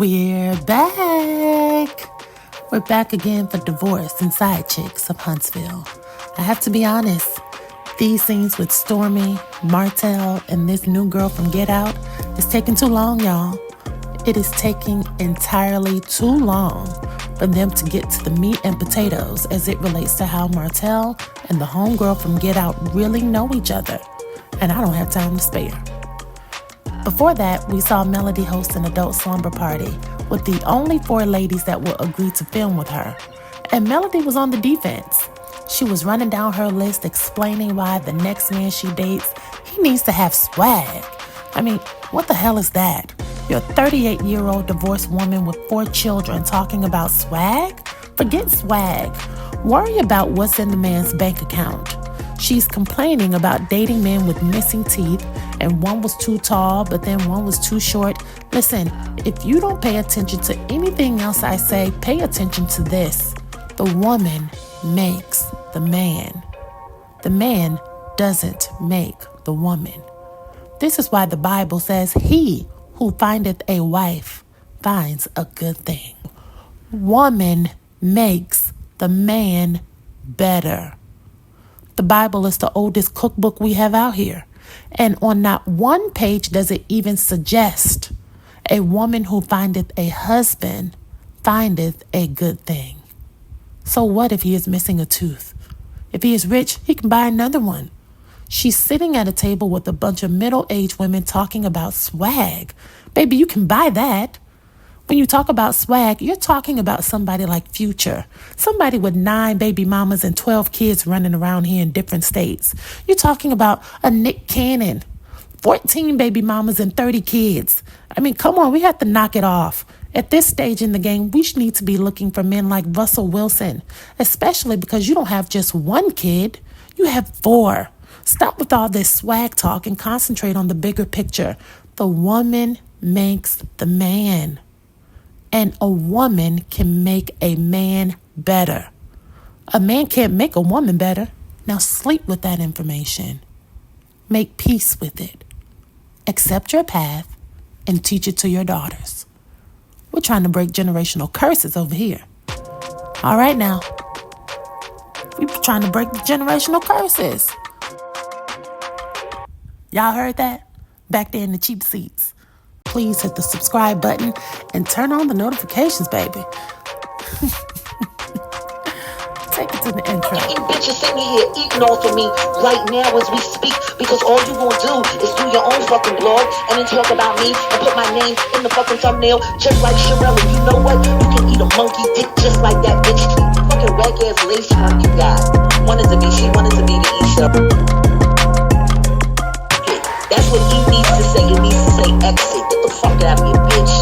We're back. We're back again for Divorce and Side Chicks of Huntsville. I have to be honest, these scenes with Stormy, Martell, and this new girl from Get Out is taking too long, y'all. It is taking entirely too long for them to get to the meat and potatoes as it relates to how Martell and the homegirl from Get Out really know each other. And I don't have time to spare. Before that, we saw Melody host an adult slumber party with the only 4 ladies that will agree to film with her. And Melody was on the defense. She was running down her list explaining why the next man she dates, he needs to have swag. I mean, what the hell is that? You're a 38-year-old divorced woman with 4 children talking about swag? Forget swag. Worry about what's in the man's bank account. She's complaining about dating men with missing teeth, and one was too tall, but then one was too short. Listen, if you don't pay attention to anything else I say, pay attention to this. The woman makes the man. The man doesn't make the woman. This is why the Bible says, "He who findeth a wife finds a good thing." Woman makes the man better. The Bible is the oldest cookbook we have out here. And on not one page does it even suggest a woman who findeth a husband findeth a good thing. So what if he is missing a tooth? If he is rich, he can buy another one. She's sitting at a table with a bunch of middle-aged women talking about swag. Baby, you can buy that. When you talk about swag, you're talking about somebody like Future. Somebody with 9 baby mamas and 12 kids running around here in different states. You're talking about a Nick Cannon, 14 baby mamas and 30 kids. I mean, come on, we have to knock it off. At this stage in the game, we need to be looking for men like Russell Wilson, especially because you don't have just 1 kid, you have 4. Stop with all this swag talk and concentrate on the bigger picture. The woman makes the man. And a woman can make a man better. A man can't make a woman better. Now sleep with that information. Make peace with it. Accept your path and teach it to your daughters. We're trying to break generational curses over here. All right now. We're trying to break the generational curses. Y'all heard that? Back there in the cheap seats. Please hit the subscribe button and turn on the notifications, baby. Take it to the intro. You bitches sitting here eating off of me right now as we speak, because all you gonna do is do your own fucking blog and then talk about me and put my name in the fucking thumbnail just like Sherelle. And you know what? You can eat a monkey dick just like that bitch. Fucking whack ass lace front you got. She wanted to be the Isha. That's what he needs to say. He needs to say exit. Get the fuck out of here, bitch.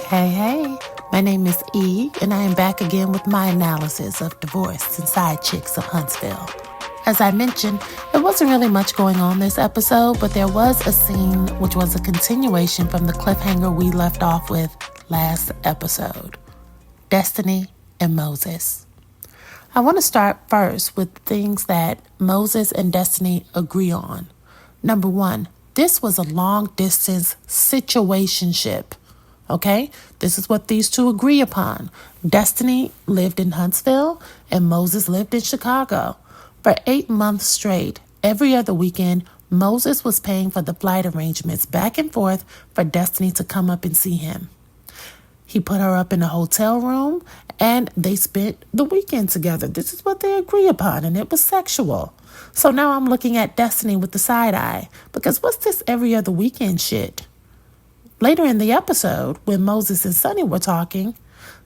Hey, my name is E, and I am back again with my analysis of Divorce and Side Chicks of Huntsville. As I mentioned, there wasn't really much going on this episode, but there was a scene which was a continuation from the cliffhanger we left off with last episode. Destiny and Moses. I want to start first with things that Moses and Destiny agree on. Number 1, this was a long-distance situationship. Okay, this is what these two agree upon. Destiny lived in Huntsville and Moses lived in Chicago. For 8 months straight, every other weekend, Moses was paying for the flight arrangements back and forth for Destiny to come up and see him. He put her up in a hotel room and they spent the weekend together. This is what they agree upon, and it was sexual. So now I'm looking at Destiny with the side eye, because what's this every other weekend shit? Later in the episode, when Moses and Sonny were talking,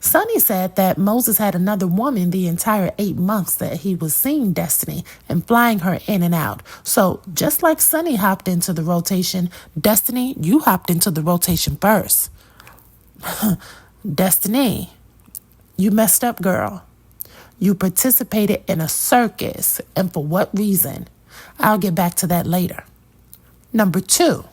Sonny said that Moses had another woman the entire 8 months that he was seeing Destiny and flying her in and out. So just like Sonny hopped into the rotation, Destiny, you hopped into the rotation first. Destiny, you messed up, girl. You participated in a circus, and for what reason? I'll get back to that later. Number 2.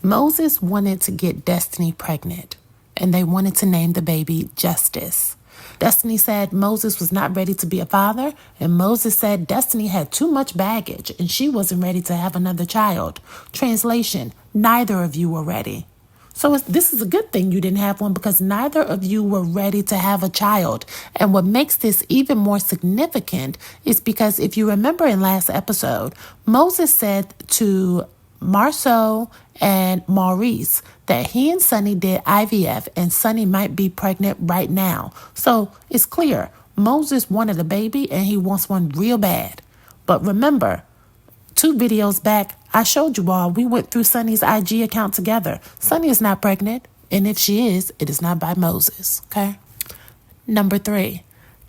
Moses wanted to get Destiny pregnant, and they wanted to name the baby Justice. Destiny said Moses was not ready to be a father, and Moses said Destiny had too much baggage and she wasn't ready to have another child. Translation, neither of you were ready. So this is a good thing you didn't have one, because neither of you were ready to have a child. And what makes this even more significant is because if you remember in last episode, Moses said to Marceau and Maurice that he and Sonny did IVF and Sonny might be pregnant right now. So it's clear Moses wanted a baby and he wants one real bad. But remember, 2 videos back, I showed you all, we went through Sonny's IG account together. Sonny is not pregnant, and if she is, it is not by Moses, okay? Number 3,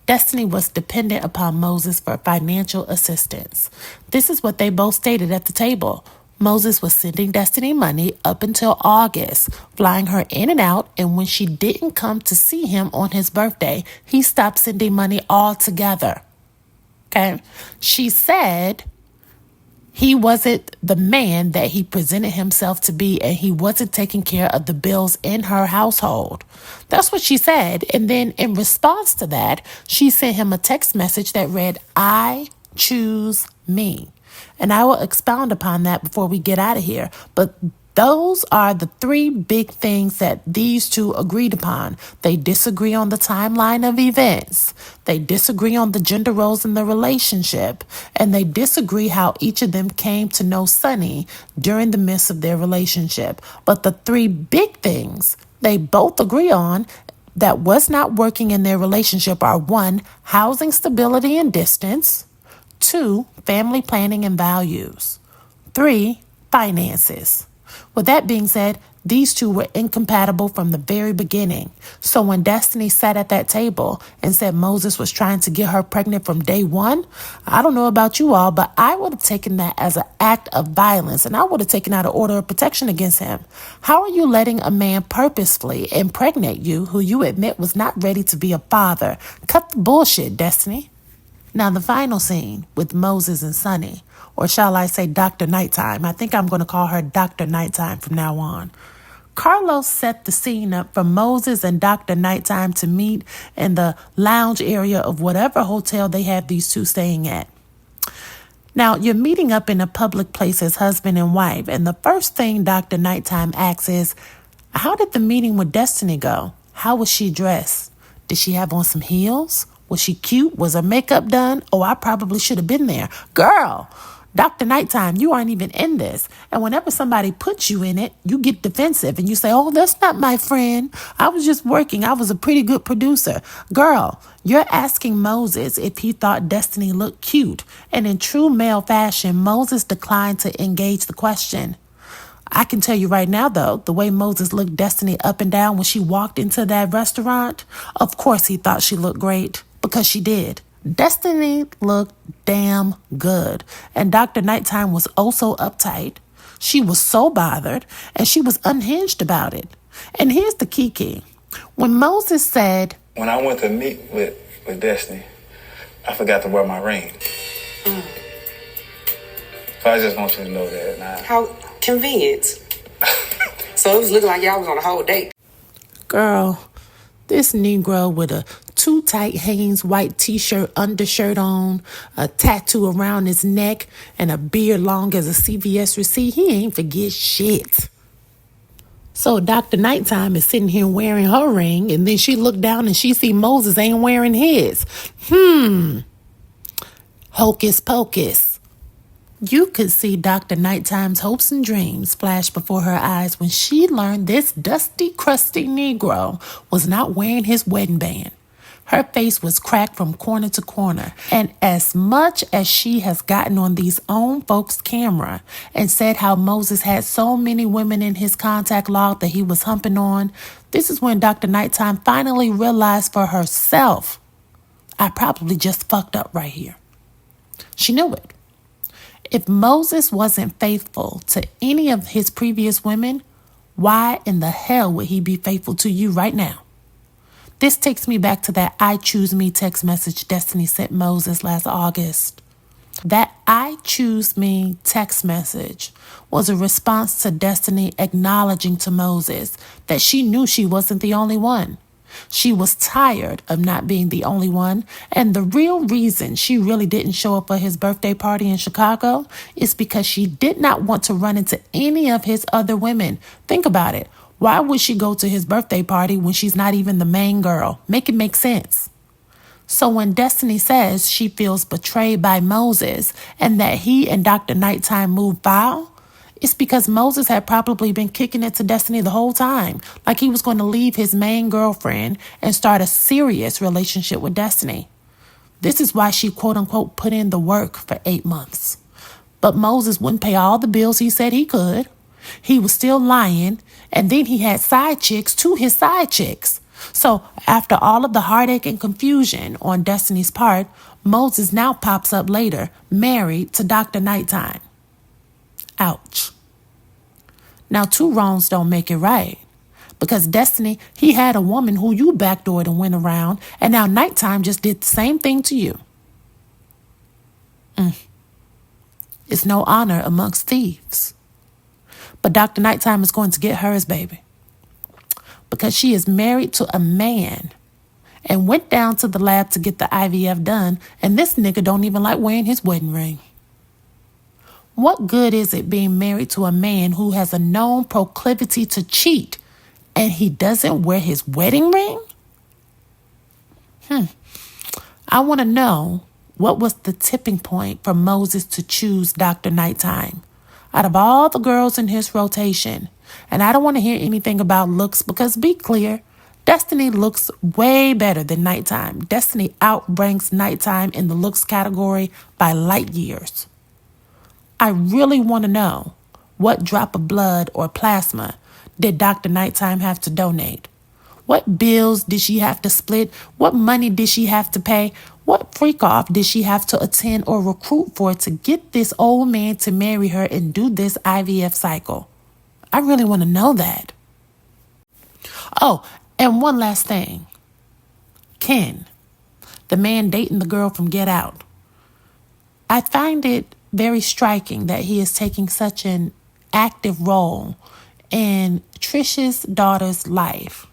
Destiny was dependent upon Moses for financial assistance. This is what they both stated at the table. Moses was sending Destiny money up until August, flying her in and out, and when she didn't come to see him on his birthday, he stopped sending money altogether, okay? She said he wasn't the man that he presented himself to be, and he wasn't taking care of the bills in her household. That's what she said. And then in response to that, she sent him a text message that read, "I choose me." And I will expound upon that before we get out of here. But those are the 3 big things that these two agreed upon. They disagree on the timeline of events. They disagree on the gender roles in the relationship. And they disagree how each of them came to know Sonny during the midst of their relationship. But the 3 big things they both agree on that was not working in their relationship are: 1, housing stability and distance; 2, family planning and values; 3, finances. With that being said, these two were incompatible from the very beginning. So when Destiny sat at that table and said Moses was trying to get her pregnant from day one, I don't know about you all, but I would have taken that as an act of violence, and I would have taken out an order of protection against him. How are you letting a man purposefully impregnate you who you admit was not ready to be a father? Cut the bullshit, Destiny. Now, the final scene with Moses and Sonny, or shall I say Dr. Nighttime. I think I'm going to call her Dr. Nighttime from now on. Carlos set the scene up for Moses and Dr. Nighttime to meet in the lounge area of whatever hotel they have these two staying at. Now, you're meeting up in a public place as husband and wife, and the first thing Dr. Nighttime asks is, how did the meeting with Destiny go? How was she dressed? Did she have on some heels? Was she cute? Was her makeup done? Oh, I probably should have been there. Girl, Dr. Nighttime, you aren't even in this. And whenever somebody puts you in it, you get defensive and you say, oh, that's not my friend. I was just working. I was a pretty good producer. Girl, you're asking Moses if he thought Destiny looked cute. And in true male fashion, Moses declined to engage the question. I can tell you right now, though, the way Moses looked Destiny up and down when she walked into that restaurant, of course he thought she looked great, because she did. Destiny looked damn good, and Dr. Nighttime was oh so uptight. She was so bothered, and she was unhinged about it. And here's the key. When Moses said, when I went to meet with Destiny, I forgot to wear my ring. So I just want you to know that. Now. How convenient. So it was looking like y'all was on a whole date. Girl, this Negro with a too tight Hanes white t-shirt undershirt on, a tattoo around his neck, and a beard long as a CVS receipt, he ain't forget shit. So Dr. Nighttime is sitting here wearing her ring, and then she looked down and she see Moses ain't wearing his. Hocus pocus. You could see Dr. Nighttime's hopes and dreams flash before her eyes when she learned this dusty, crusty Negro was not wearing his wedding band. Her face was cracked from corner to corner, and as much as she has gotten on these own folks' camera and said how Moses had so many women in his contact log that he was humping on, this is when Dr. Nighttime finally realized for herself, I probably just fucked up right here. She knew it. If Moses wasn't faithful to any of his previous women, why in the hell would he be faithful to you right now? This takes me back to that I choose me text message Destiny sent Moses last August. That "I choose me" text message was a response to Destiny acknowledging to Moses that she knew she wasn't the only one. She was tired of not being the only one, and the real reason she really didn't show up for his birthday party in Chicago is because she did not want to run into any of his other women. Think about it. Why would she go to his birthday party when she's not even the main girl? Make it make sense. So when Destiny says she feels betrayed by Moses and that he and Dr. Nighttime moved foul, it's because Moses had probably been kicking it to Destiny the whole time, like he was going to leave his main girlfriend and start a serious relationship with Destiny. This is why she quote-unquote put in the work for 8 months. But Moses wouldn't pay all the bills he said he could. He was still lying, and then he had side chicks to his side chicks. So after all of the heartache and confusion on Destiny's part, Moses now pops up later, married to Dr. Nighttime. Ouch. Now, 2 wrongs don't make it right. Because Destiny, he had a woman who you backdoored and went around, and now Nighttime just did the same thing to you. It's no honor amongst thieves. But Dr. Nighttime is going to get hers, baby. Because she is married to a man and went down to the lab to get the IVF done, and this nigga don't even like wearing his wedding ring. What good is it being married to a man who has a known proclivity to cheat and he doesn't wear his wedding ring? I want to know, what was the tipping point for Moses to choose Dr. Nighttime? Out of all the girls in his rotation, and I don't want to hear anything about looks because, be clear, Destiny looks way better than Nighttime. Destiny outranks Nighttime in the looks category by light years. I really want to know, what drop of blood or plasma did Dr. Nighttime have to donate? What bills did she have to split? What money did she have to pay? What freak-off did she have to attend or recruit for to get this old man to marry her and do this IVF cycle? I really want to know that. Oh, and one last thing. Ken, the man dating the girl from Get Out. I find it very striking that he is taking such an active role in Trisha's daughter's life.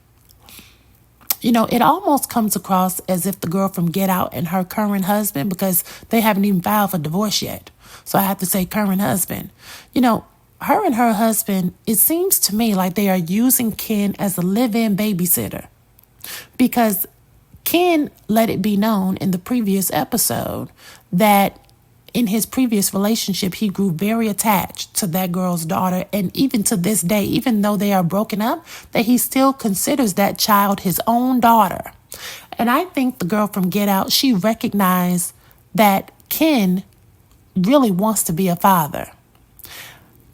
You know, it almost comes across as if the girl from Get Out and her current husband, because they haven't even filed for divorce yet, so I have to say current husband. You know, her and her husband, it seems to me like they are using Ken as a live-in babysitter, because Ken let it be known in the previous episode that in his previous relationship, he grew very attached to that girl's daughter. And even to this day, even though they are broken up, that he still considers that child his own daughter. And I think the girl from Get Out, she recognized that Ken really wants to be a father.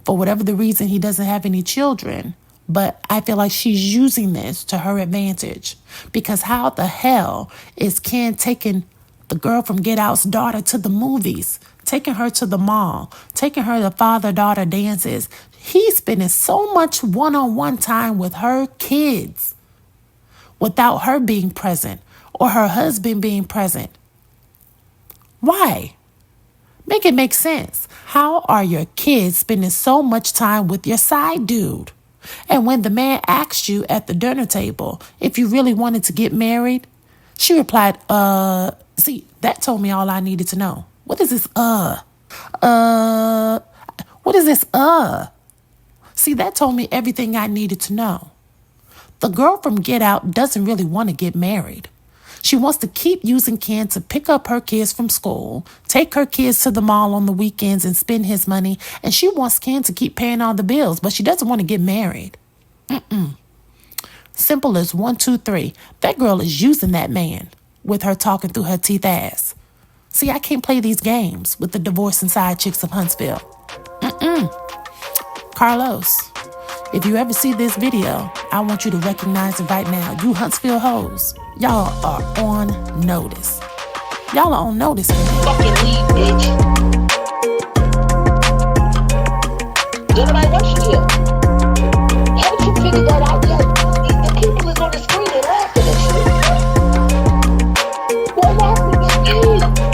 For whatever the reason, he doesn't have any children. But I feel like she's using this to her advantage. Because how the hell is Ken taking the girl from Get Out's daughter to the movies, taking her to the mall, taking her to father-daughter dances? He's spending so much one-on-one time with her kids without her being present or her husband being present. Why? Make it make sense. How are your kids spending so much time with your side dude? And when the man asked you at the dinner table if you really wanted to get married, she replied, see, that told me all I needed to know. What is this, what is this, See, that told me everything I needed to know. The girl from Get Out doesn't really want to get married. She wants to keep using Ken to pick up her kids from school, take her kids to the mall on the weekends and spend his money, and she wants Ken to keep paying all the bills, but she doesn't want to get married. Simple as 1, 2, 3. That girl is using that man with her talking through her teeth ass. See, I can't play these games with the divorce and side chicks of Huntsville. Carlos, if you ever see this video, I want you to recognize it right now. You Huntsville hoes, y'all are on notice. Y'all are on notice. Fucking leave, bitch. Don't nobody want you here. Haven't you figured that out yet? The people is on the screen and laughing at you. What happened to you?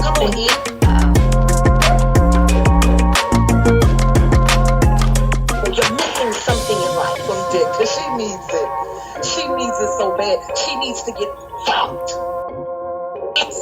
Come on, E. He needs to get fucked. Get